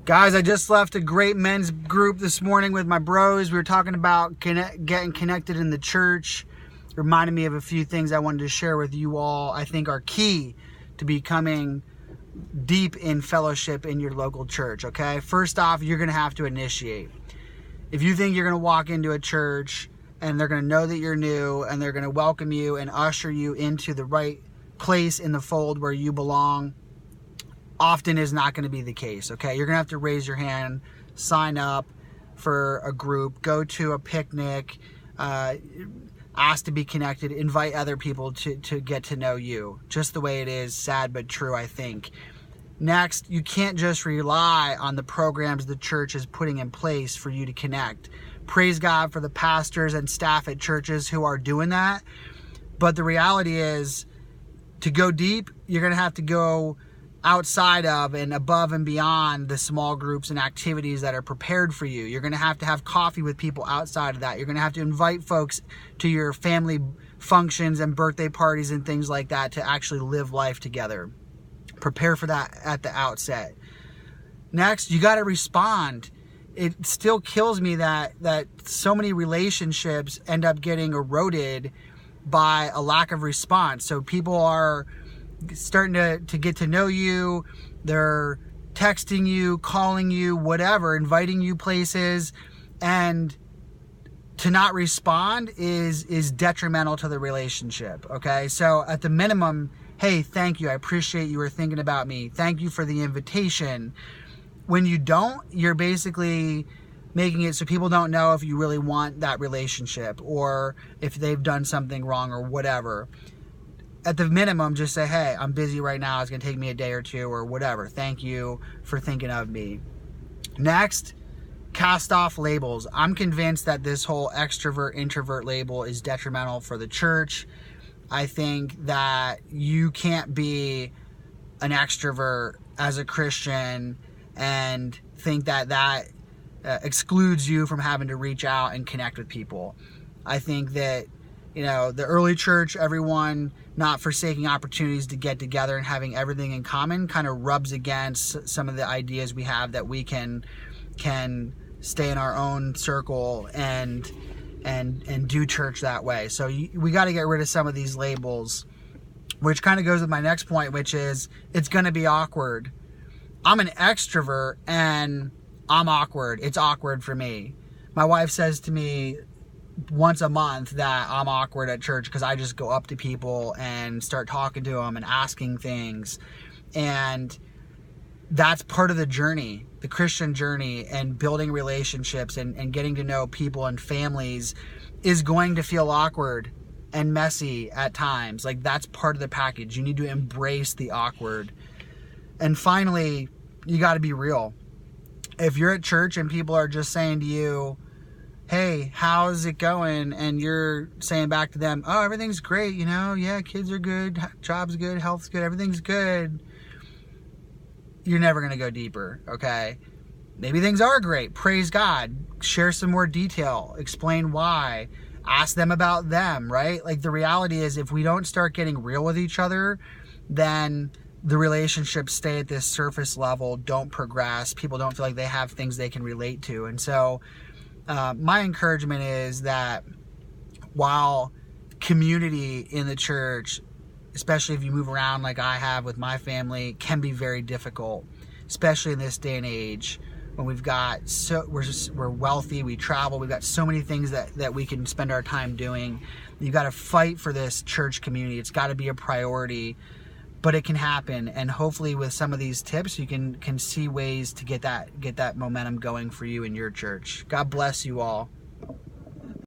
Guys, I just left a great men's group this morning with my bros. We were talking about getting connected in the church. It reminded me of a few things I wanted to share with you all I think are key to becoming deep in fellowship in your local church, okay? First off, you're going to have to initiate. If you think you're going to walk into a church and they're going to know that you're new and they're going to welcome you and usher you into the right place in the fold where you belong, often is not going to be the case, okay? You're going to have to raise your hand, sign up for a group, go to a picnic, ask to be connected, invite other people to get to know you. Just the way it is, sad but true, I think. Next, you can't just rely on the programs the church is putting in place for you to connect. Praise God for the pastors and staff at churches who are doing that. But the reality is, to go deep, you're going to have to go outside of and above and beyond the small groups and activities that are prepared for you. You're going to have coffee with people outside of that. You're going to have to invite folks to your family functions and birthday parties and things like that to actually live life together. Prepare for that at the outset. Next, you got to respond. It still kills me that so many relationships end up getting eroded by a lack of response. So people are starting to get to know you, they're texting you, calling you, whatever, inviting you places, and to not respond is detrimental to the relationship, okay? So at the minimum, hey, thank you, I appreciate you were thinking about me, thank you for the invitation. When you don't, you're basically making it so people don't know if you really want that relationship or if they've done something wrong or whatever. At the minimum, just say, hey, I'm busy right now. It's going to take me a day or two or whatever. Thank you for thinking of me. Next, cast off labels. I'm convinced that this whole extrovert-introvert label is detrimental for the church. I think that you can't be an extrovert as a Christian and think that excludes you from having to reach out and connect with people. I think that, the early church, everyone not forsaking opportunities to get together and having everything in common kind of rubs against some of the ideas we have that we can stay in our own circle and do church that way. So we got to get rid of some of these labels, which kind of goes with my next point, which is it's going to be awkward. I'm an extrovert and I'm awkward. It's awkward for me. My wife says to me once a month that I'm awkward at church because I just go up to people and start talking to them and asking things. And that's part of the journey, the Christian journey, and building relationships and getting to know people and families is going to feel awkward and messy at times. Like, that's part of the package. You need to embrace the awkward. And finally, you got to be real. If you're at church and people are just saying to you, hey, how's it going? And you're saying back to them, oh, everything's great, yeah, kids are good, job's good, health's good, everything's good. You're never going to go deeper, okay? Maybe things are great. Praise God. Share some more detail. Explain why. Ask them about them, right? Like, the reality is, if we don't start getting real with each other, then the relationships stay at this surface level, don't progress. People don't feel like they have things they can relate to. And so my encouragement is that while community in the church, especially if you move around like I have with my family, can be very difficult, especially in this day and age when we're wealthy, we travel, we've got so many things that we can spend our time doing. You've got to fight for this church community. It's got to be a priority, but it can happen. And hopefully with some of these tips, you can see ways to get that momentum going for you in your church. God bless you all.